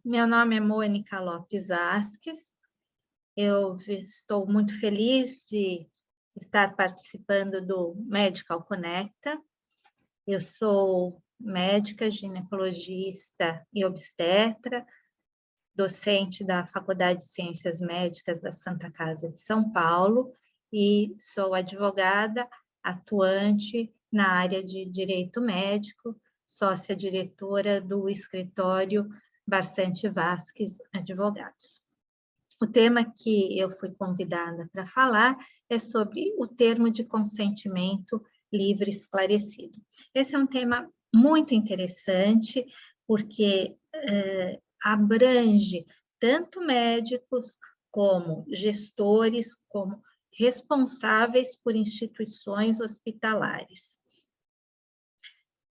meu nome é Mônica Lopes Asques, eu estou muito feliz de estar participando do Medical Conecta. Eu sou médica, ginecologista e obstetra, docente da Faculdade de Ciências Médicas da Santa Casa de São Paulo e sou advogada atuante na área de direito médico, sócia-diretora do escritório Barçante Vasques Advogados. O tema que eu fui convidada para falar é sobre o termo de consentimento livre esclarecido. Esse é um tema muito interessante, porque abrange tanto médicos, como gestores, como responsáveis por instituições hospitalares.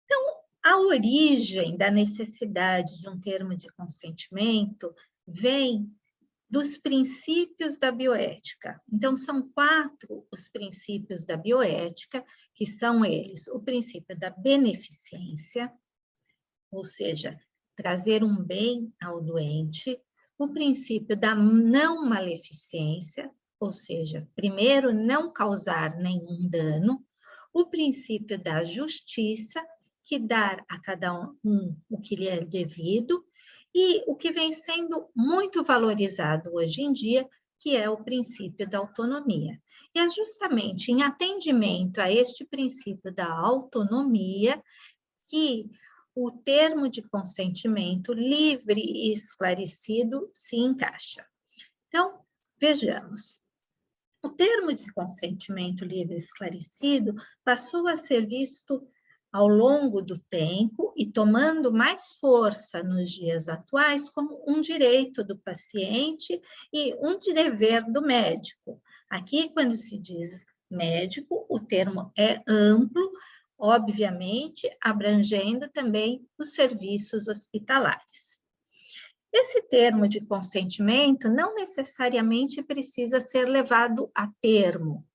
Então, a origem da necessidade de um termo de consentimento vem dos princípios da bioética. Então, são 4 os princípios da bioética, que são eles: o princípio da beneficência, ou seja, trazer um bem ao doente; o princípio da não maleficência, ou seja, primeiro, não causar nenhum dano; o princípio da justiça, que dá a cada um o que lhe é devido; e o que vem sendo muito valorizado hoje em dia, que é o princípio da autonomia. E é justamente em atendimento a este princípio da autonomia que o termo de consentimento livre e esclarecido se encaixa. Então, vejamos. O termo de consentimento livre e esclarecido passou a ser visto ao longo do tempo e tomando mais força nos dias atuais como um direito do paciente e um dever do médico. Aqui, quando se diz médico, o termo é amplo, obviamente, abrangendo também os serviços hospitalares. Esse termo de consentimento não necessariamente precisa ser levado a termo,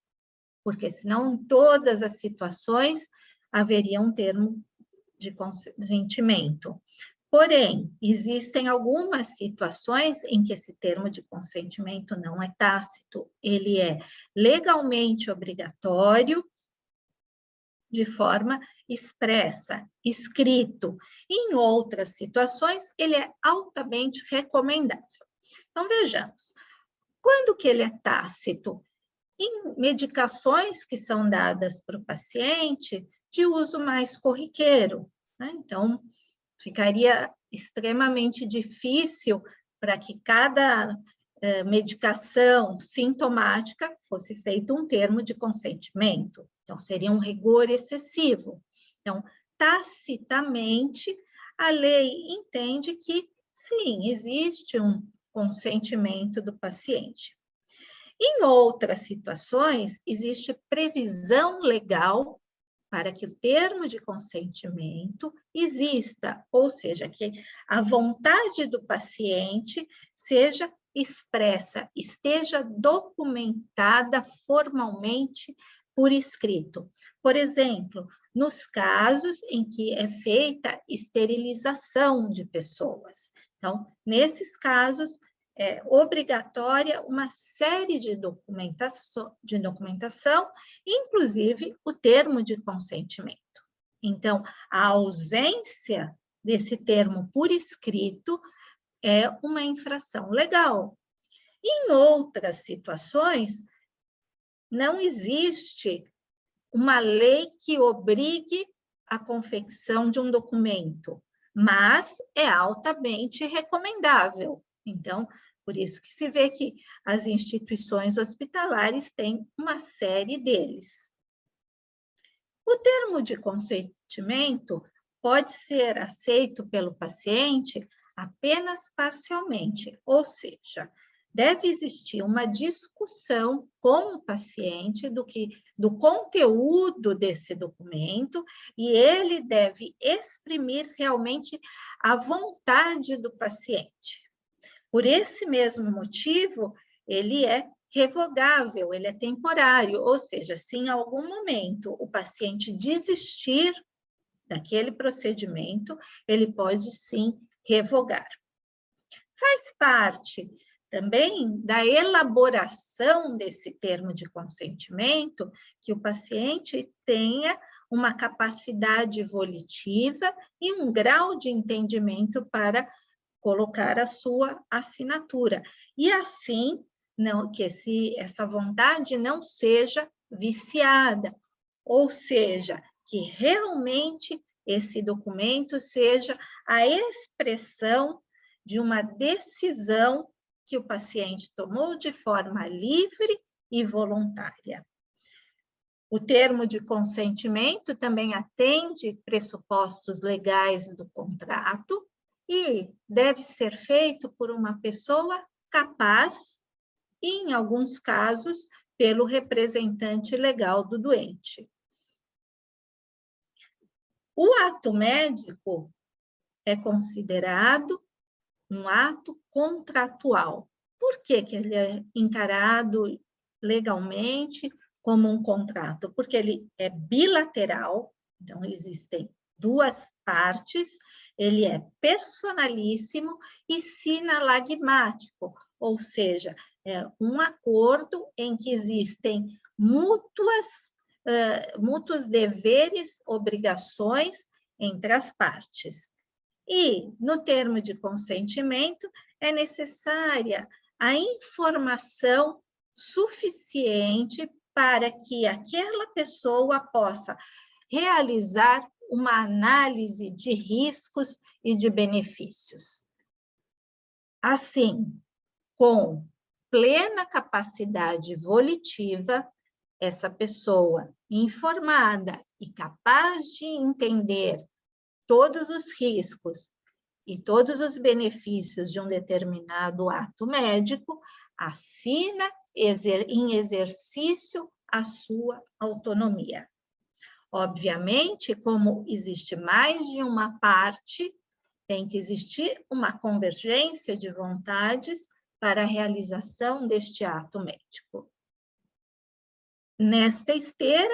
porque senão em todas as situações haveria um termo de consentimento. Porém, existem algumas situações em que esse termo de consentimento não é tácito, ele é legalmente obrigatório, de forma expressa, escrito. Em outras situações, ele é altamente recomendável. Então, vejamos. Quando que ele é tácito? Em medicações que são dadas para o paciente de uso mais corriqueiro, né? Então, ficaria extremamente difícil para que cada medicação sintomática fosse feito um termo de consentimento. Então, seria um rigor excessivo. Então, tacitamente, a lei entende que, sim, existe um consentimento do paciente. Em outras situações, existe previsão legal para que o termo de consentimento exista, ou seja, que a vontade do paciente seja expressa, esteja documentada formalmente por escrito. Por exemplo, nos casos em que é feita esterilização de pessoas. Então, nesses casos, é obrigatória uma série de documentação, inclusive o termo de consentimento. Então, a ausência desse termo por escrito é uma infração legal. Em outras situações, não existe uma lei que obrigue a confecção de um documento, mas é altamente recomendável. Então, por isso que se vê que as instituições hospitalares têm uma série deles. O termo de consentimento pode ser aceito pelo paciente apenas parcialmente, ou seja, deve existir uma discussão com o paciente do conteúdo desse documento e ele deve exprimir realmente a vontade do paciente. Por esse mesmo motivo, ele é revogável, ele é temporário, ou seja, se em algum momento o paciente desistir daquele procedimento, ele pode sim revogar. Faz parte também da elaboração desse termo de consentimento que o paciente tenha uma capacidade volitiva e um grau de entendimento para colocar a sua assinatura. E assim, não, que essa vontade não seja viciada, ou seja, que realmente esse documento seja a expressão de uma decisão que o paciente tomou de forma livre e voluntária. O termo de consentimento também atende pressupostos legais do contrato e deve ser feito por uma pessoa capaz e, em alguns casos, pelo representante legal do doente. O ato médico é considerado um ato contratual. Por que ele é encarado legalmente como um contrato? Porque ele é bilateral, então existem duas partes, ele é personalíssimo e sinalagmático, ou seja, é um acordo em que existem mútuos deveres, obrigações entre as partes. E, no termo de consentimento, é necessária a informação suficiente para que aquela pessoa possa realizar uma análise de riscos e de benefícios. Assim, com plena capacidade volitiva, essa pessoa informada e capaz de entender todos os riscos e todos os benefícios de um determinado ato médico, assina em exercício a sua autonomia. Obviamente, como existe mais de uma parte, tem que existir uma convergência de vontades para a realização deste ato médico. Nesta esteira,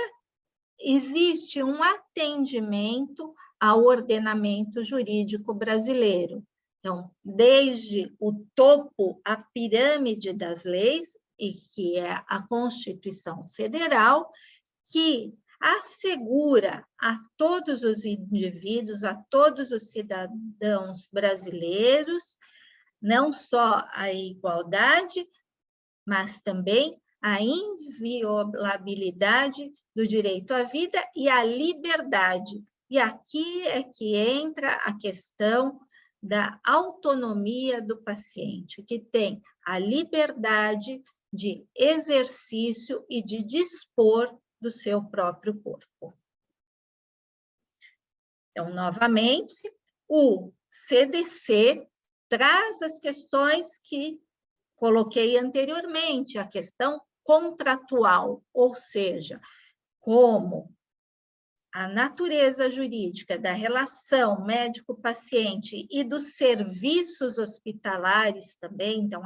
existe um atendimento ao ordenamento jurídico brasileiro. Então, desde o topo, a pirâmide das leis, e que é a Constituição Federal, que assegura a todos os indivíduos, a todos os cidadãos brasileiros, não só a igualdade, mas também a inviolabilidade do direito à vida e à liberdade. E aqui é que entra a questão da autonomia do paciente, que tem a liberdade de exercício e de dispor do seu próprio corpo. Então, novamente, o CDC traz as questões que coloquei anteriormente, a questão contratual, ou seja, como a natureza jurídica da relação médico-paciente e dos serviços hospitalares também, então,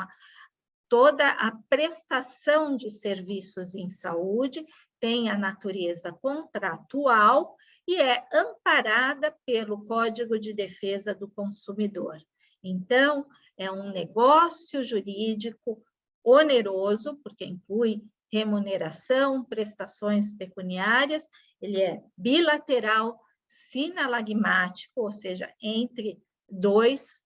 toda a prestação de serviços em saúde tem a natureza contratual e é amparada pelo Código de Defesa do Consumidor. Então, é um negócio jurídico oneroso, porque inclui remuneração, prestações pecuniárias, ele é bilateral, sinalagmático, ou seja, entre dois,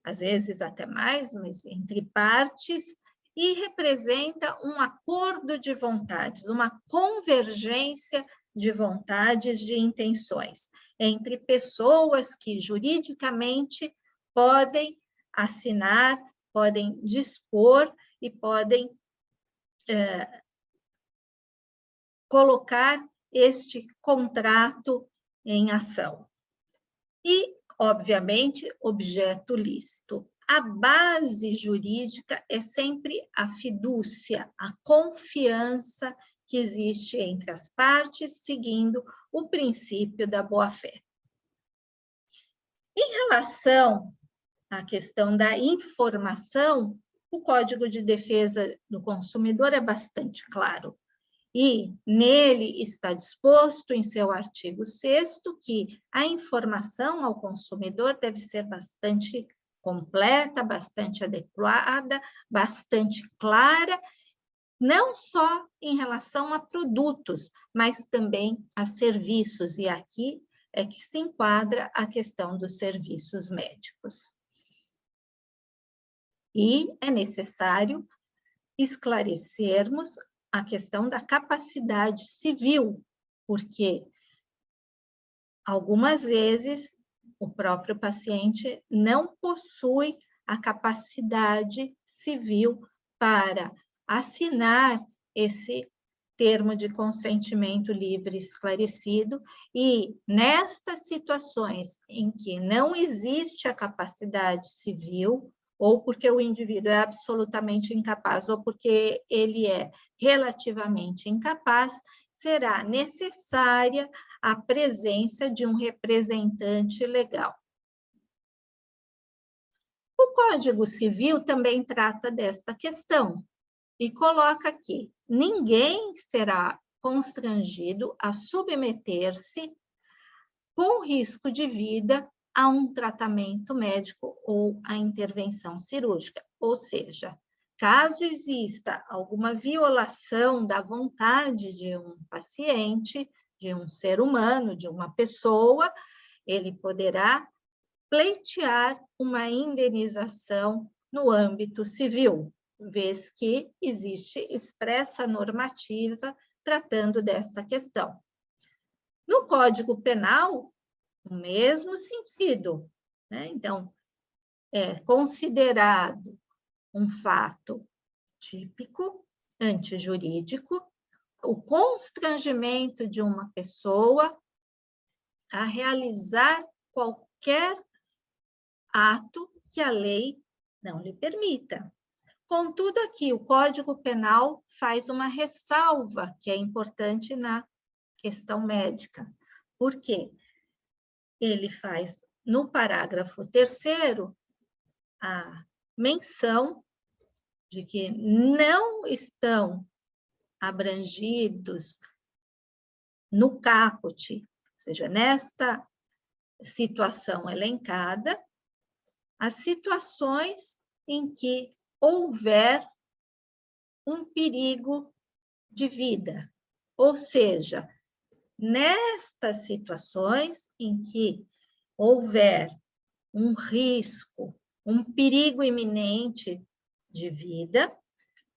às vezes até mais, mas entre partes, e representa um acordo de vontades, uma convergência de vontades, de intenções, entre pessoas que juridicamente podem assinar, podem dispor e podem colocar este contrato em ação. E, obviamente, objeto lícito. A base jurídica é sempre a fidúcia, a confiança que existe entre as partes, seguindo o princípio da boa-fé. Em relação à questão da informação, o Código de Defesa do Consumidor é bastante claro. E nele está disposto, em seu artigo 6º, que a informação ao consumidor deve ser bastante completa, bastante adequada, bastante clara, não só em relação a produtos, mas também a serviços, e aqui é que se enquadra a questão dos serviços médicos. E é necessário esclarecermos a questão da capacidade civil, porque algumas vezes o próprio paciente não possui a capacidade civil para assinar esse termo de consentimento livre e esclarecido, e nestas situações em que não existe a capacidade civil, ou porque o indivíduo é absolutamente incapaz, ou porque ele é relativamente incapaz, será necessária a presença de um representante legal. O Código Civil também trata desta questão e coloca aqui: ninguém será constrangido a submeter-se com risco de vida a um tratamento médico ou a intervenção cirúrgica. Ou seja, caso exista alguma violação da vontade de um paciente, de um ser humano, de uma pessoa, ele poderá pleitear uma indenização no âmbito civil, vez que existe expressa normativa tratando desta questão. No Código Penal, o mesmo sentido, né? Então, é considerado um fato típico, antijurídico, o constrangimento de uma pessoa a realizar qualquer ato que a lei não lhe permita. Contudo, aqui o Código Penal faz uma ressalva que é importante na questão médica. Por quê? Ele faz, no parágrafo 3º, a menção de que não estão abrangidos no caput, ou seja, nesta situação elencada, as situações em que houver um perigo de vida, ou seja, nestas situações em que houver um risco, um perigo iminente de vida,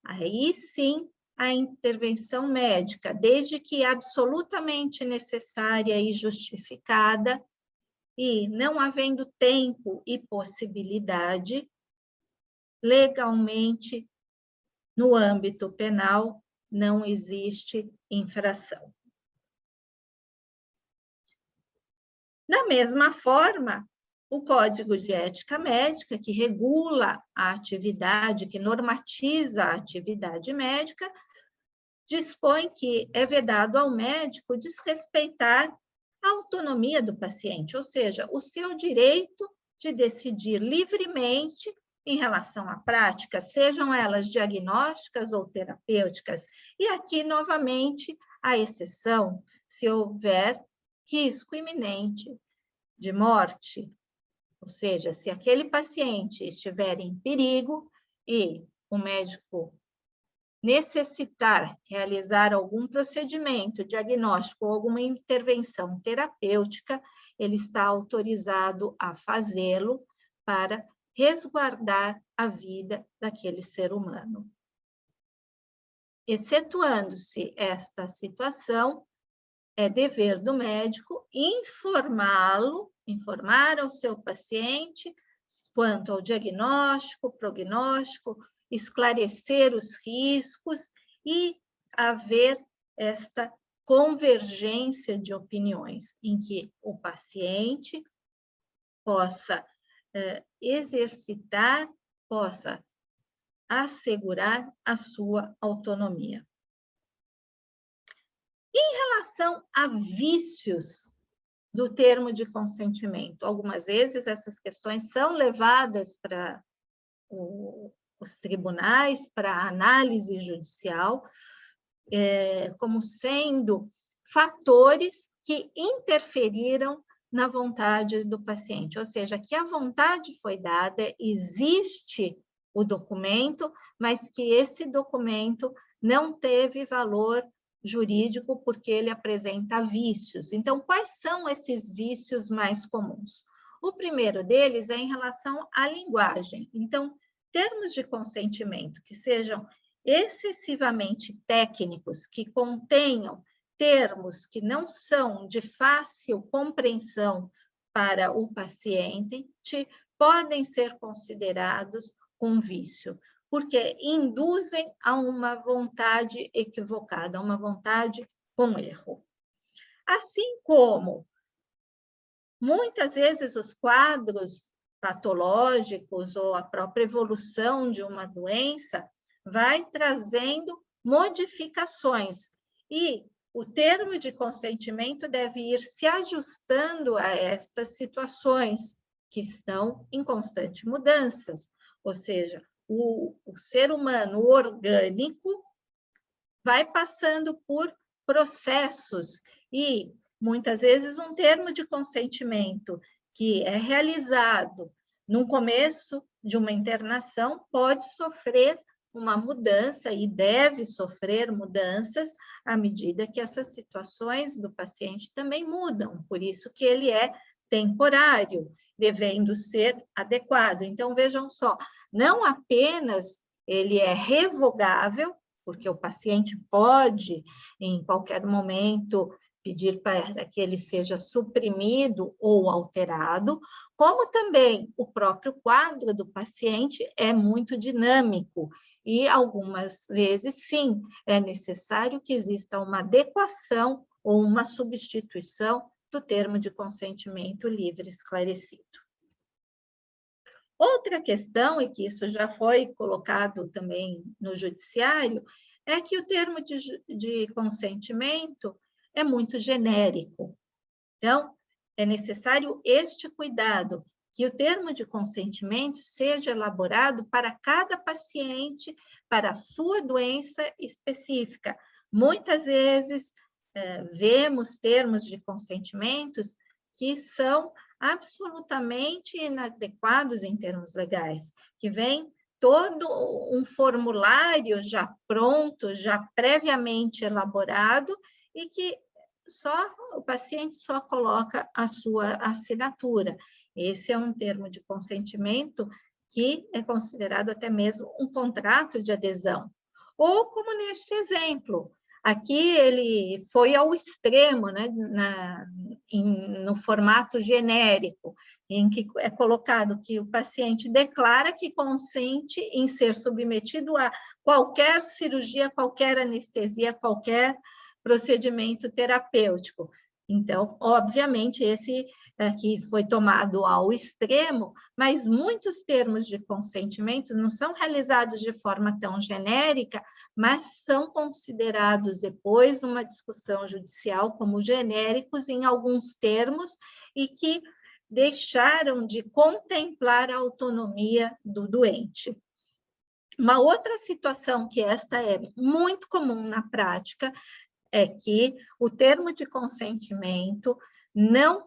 aí sim a intervenção médica, desde que absolutamente necessária e justificada, e não havendo tempo e possibilidade, legalmente, no âmbito penal, não existe infração. Da mesma forma, o Código de Ética Médica, que regula a atividade, que normatiza a atividade médica, dispõe que é vedado ao médico desrespeitar a autonomia do paciente, ou seja, o seu direito de decidir livremente em relação à prática, sejam elas diagnósticas ou terapêuticas. E aqui, novamente, a exceção, se houver risco iminente de morte, ou seja, se aquele paciente estiver em perigo e o médico necessitar realizar algum procedimento diagnóstico ou alguma intervenção terapêutica, ele está autorizado a fazê-lo para resguardar a vida daquele ser humano. Excetuando-se esta situação, é dever do médico informar ao seu paciente quanto ao diagnóstico, prognóstico, esclarecer os riscos e haver esta convergência de opiniões, em que o paciente possa exercitar, possa assegurar a sua autonomia. Em relação a vícios do termo de consentimento, algumas vezes essas questões são levadas para os tribunais, para a análise judicial, como sendo fatores que interferiram na vontade do paciente, ou seja, que a vontade foi dada, existe o documento, mas que esse documento não teve valor jurídico porque ele apresenta vícios. Então, quais são esses vícios mais comuns? O primeiro deles é em relação à linguagem. Então, termos de consentimento que sejam excessivamente técnicos, que contenham termos que não são de fácil compreensão para o paciente, podem ser considerados com vício, porque induzem a uma vontade equivocada, a uma vontade com erro. Assim como, muitas vezes, os quadros patológicos ou a própria evolução de uma doença vai trazendo modificações, e o termo de consentimento deve ir se ajustando a estas situações que estão em constante mudanças, ou seja, o ser humano orgânico vai passando por processos e, muitas vezes, um termo de consentimento que é realizado no começo de uma internação pode sofrer uma mudança e deve sofrer mudanças à medida que essas situações do paciente também mudam, por isso que ele é temporário, devendo ser adequado. Então, vejam só, não apenas ele é revogável, porque o paciente pode, em qualquer momento, pedir para que ele seja suprimido ou alterado, como também o próprio quadro do paciente é muito dinâmico, e algumas vezes, sim, é necessário que exista uma adequação ou uma substituição do termo de consentimento livre esclarecido. Outra questão, e que isso já foi colocado também no judiciário, é que o termo de consentimento é muito genérico. Então, é necessário este cuidado, que o termo de consentimento seja elaborado para cada paciente, para a sua doença específica. Muitas vezes, vemos termos de consentimentos que são absolutamente inadequados em termos legais, que vem todo um formulário já pronto, já previamente elaborado, e que o paciente só coloca a sua assinatura. Esse é um termo de consentimento que é considerado até mesmo um contrato de adesão. Ou como neste exemplo, aqui ele foi ao extremo, né, no formato genérico, em que é colocado que o paciente declara que consente em ser submetido a qualquer cirurgia, qualquer anestesia, qualquer procedimento terapêutico. Então, obviamente, esse aqui foi tomado ao extremo, mas muitos termos de consentimento não são realizados de forma tão genérica, mas são considerados depois, numa discussão judicial, como genéricos em alguns termos e que deixaram de contemplar a autonomia do doente. Uma outra situação que esta é muito comum na prática é que o termo de consentimento não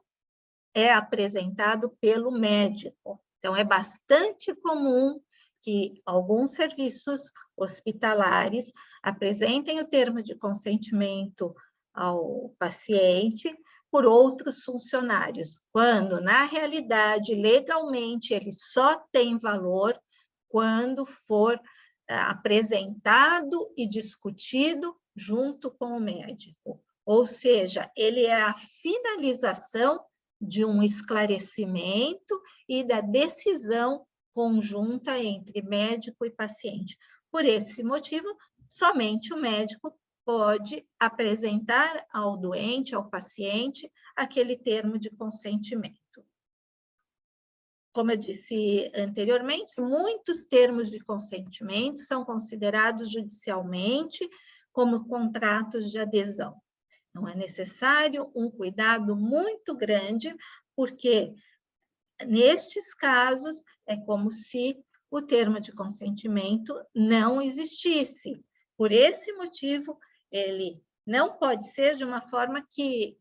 é apresentado pelo médico. Então, é bastante comum que alguns serviços hospitalares apresentem o termo de consentimento ao paciente por outros funcionários, quando, na realidade, legalmente, ele só tem valor quando for apresentado e discutido junto com o médico. Ou seja, ele é a finalização de um esclarecimento e da decisão conjunta entre médico e paciente. Por esse motivo, somente o médico pode apresentar ao doente, ao paciente, aquele termo de consentimento. Como eu disse anteriormente, muitos termos de consentimento são considerados judicialmente como contratos de adesão. Então, é necessário um cuidado muito grande, porque nestes casos é como se o termo de consentimento não existisse. Por esse motivo, ele não pode ser de uma forma que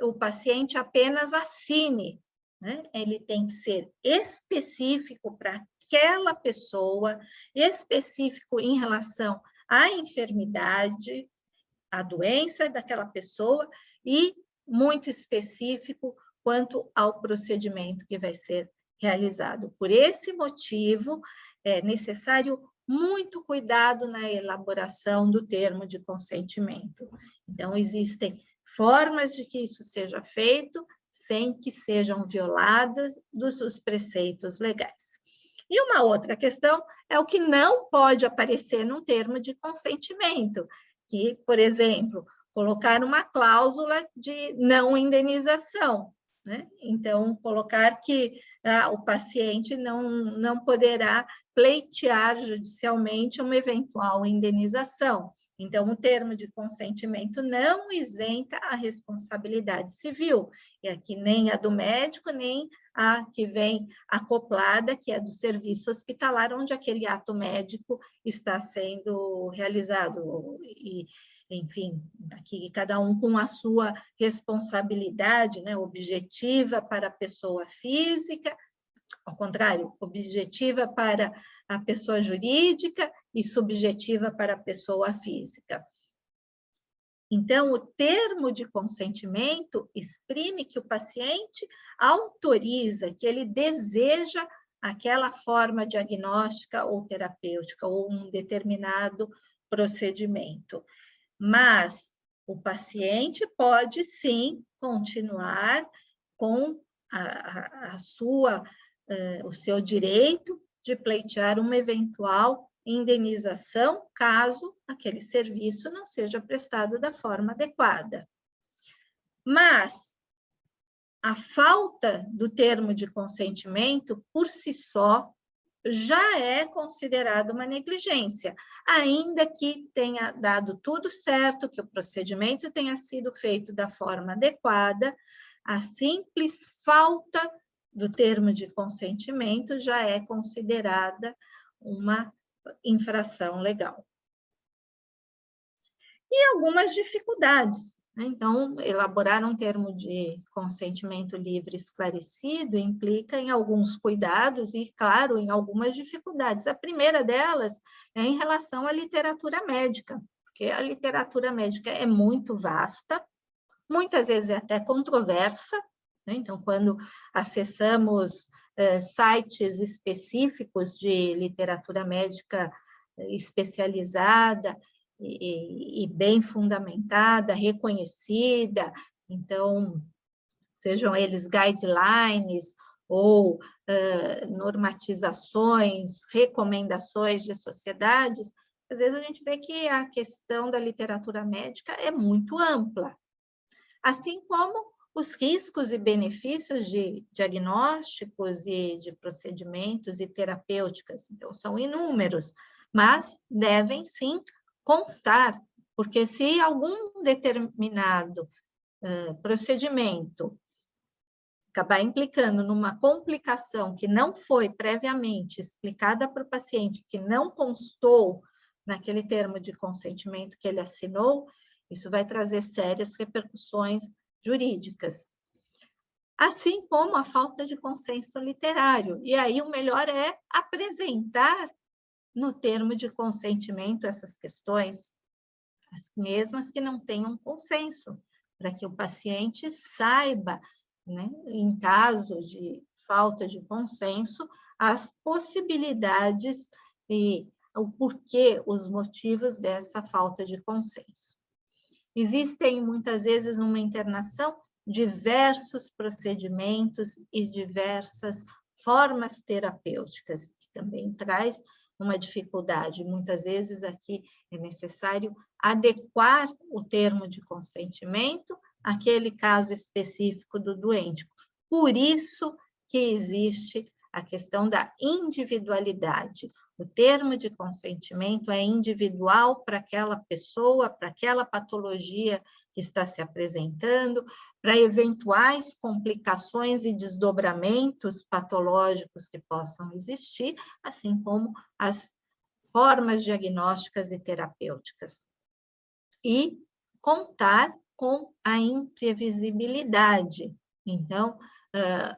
o paciente apenas assine, né? Ele tem que ser específico para aquela pessoa, específico em relação à enfermidade, à doença daquela pessoa e muito específico quanto ao procedimento que vai ser realizado. Por esse motivo, é necessário muito cuidado na elaboração do termo de consentimento. Então, existem formas de que isso seja feito sem que sejam violados os preceitos legais. E uma outra questão é o que não pode aparecer num termo de consentimento, que, por exemplo, colocar uma cláusula de não indenização, né? Então, colocar que o paciente não poderá pleitear judicialmente uma eventual indenização. Então, o termo de consentimento não isenta a responsabilidade civil, e aqui nem a do médico, nem a que vem acoplada, que é do serviço hospitalar, onde aquele ato médico está sendo realizado. E, enfim, aqui cada um com a sua responsabilidade, né, objetiva para a pessoa física, ao contrário, objetiva para a pessoa jurídica e subjetiva para a pessoa física. Então, o termo de consentimento exprime que o paciente autoriza, que ele deseja aquela forma diagnóstica ou terapêutica, ou um determinado procedimento. Mas o paciente pode, sim, continuar com o seu direito de pleitear uma eventual indenização, caso aquele serviço não seja prestado da forma adequada. Mas a falta do termo de consentimento, por si só, já é considerada uma negligência, ainda que tenha dado tudo certo, que o procedimento tenha sido feito da forma adequada, a simples falta do termo de consentimento já é considerada uma infração legal. E algumas dificuldades, né? Então, elaborar um termo de consentimento livre esclarecido implica em alguns cuidados e, claro, em algumas dificuldades. A primeira delas é em relação à literatura médica, porque a literatura médica é muito vasta, muitas vezes é até controversa, né? Então, quando acessamos sites específicos de literatura médica especializada e bem fundamentada, reconhecida, então, sejam eles guidelines ou normatizações, recomendações de sociedades, às vezes a gente vê que a questão da literatura médica é muito ampla, assim como os riscos e benefícios de diagnósticos e de procedimentos e terapêuticas. Então, são inúmeros, mas devem sim constar, porque se algum determinado procedimento acabar implicando numa complicação que não foi previamente explicada para o paciente, que não constou naquele termo de consentimento que ele assinou, isso vai trazer sérias repercussões jurídicas. Assim como a falta de consenso literário. E aí o melhor é apresentar no termo de consentimento essas questões, as mesmas que não tenham consenso, para que o paciente saiba, né, em caso de falta de consenso, as possibilidades e o porquê, os motivos dessa falta de consenso. Existem, muitas vezes, numa internação, diversos procedimentos e diversas formas terapêuticas, que também traz uma dificuldade. Muitas vezes, aqui é necessário adequar o termo de consentimento àquele caso específico do doente. Por isso que existe a questão da individualidade. O termo de consentimento é individual para aquela pessoa, para aquela patologia que está se apresentando, para eventuais complicações e desdobramentos patológicos que possam existir, assim como as formas diagnósticas e terapêuticas. E contar com a imprevisibilidade. Então,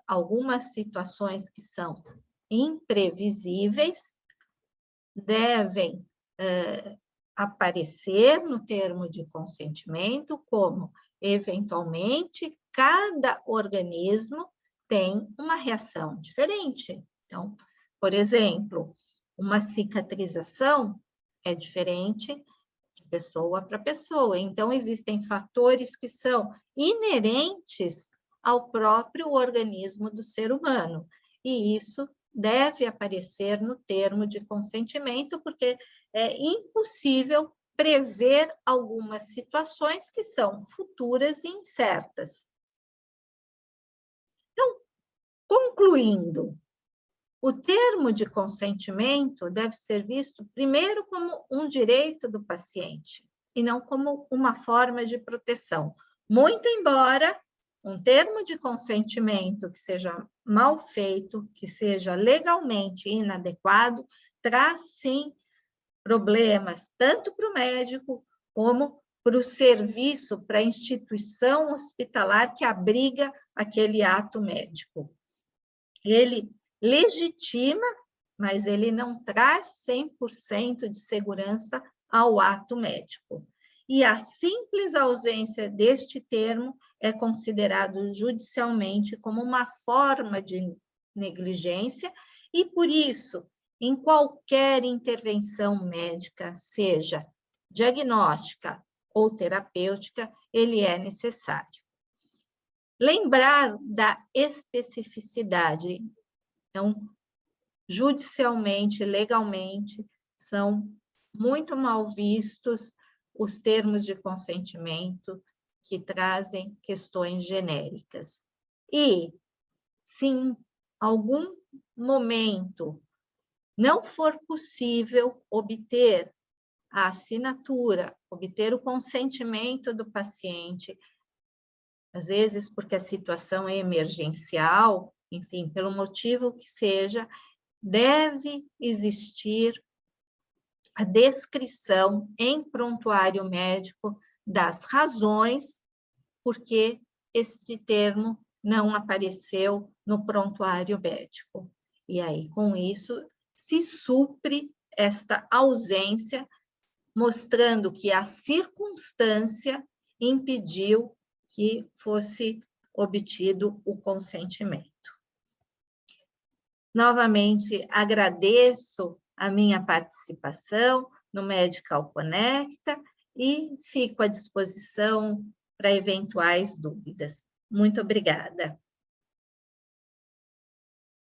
algumas situações que são imprevisíveis devem aparecer no termo de consentimento, como, eventualmente, cada organismo tem uma reação diferente. Então, por exemplo, uma cicatrização é diferente de pessoa para pessoa. Então, existem fatores que são inerentes ao próprio organismo do ser humano. E isso deve aparecer no termo de consentimento, porque é impossível prever algumas situações que são futuras e incertas. Então, concluindo, o termo de consentimento deve ser visto primeiro como um direito do paciente e não como uma forma de proteção. Muito embora um termo de consentimento que seja mal feito, que seja legalmente inadequado, traz sim problemas tanto para o médico como para o serviço, para a instituição hospitalar que abriga aquele ato médico. Ele legitima, mas ele não traz 100% de segurança ao ato médico. E a simples ausência deste termo é considerado judicialmente como uma forma de negligência e, por isso, em qualquer intervenção médica, seja diagnóstica ou terapêutica, ele é necessário. Lembrar da especificidade. Então, judicialmente, legalmente, são muito mal vistos os termos de consentimento que trazem questões genéricas. E, se em algum momento não for possível obter a assinatura, obter o consentimento do paciente, às vezes porque a situação é emergencial, enfim, pelo motivo que seja, deve existir a descrição em prontuário médico das razões por que este termo não apareceu no prontuário médico. E aí, com isso, se supre esta ausência, mostrando que a circunstância impediu que fosse obtido o consentimento. Novamente, agradeço a minha participação no Medical Conecta e fico à disposição para eventuais dúvidas. Muito obrigada.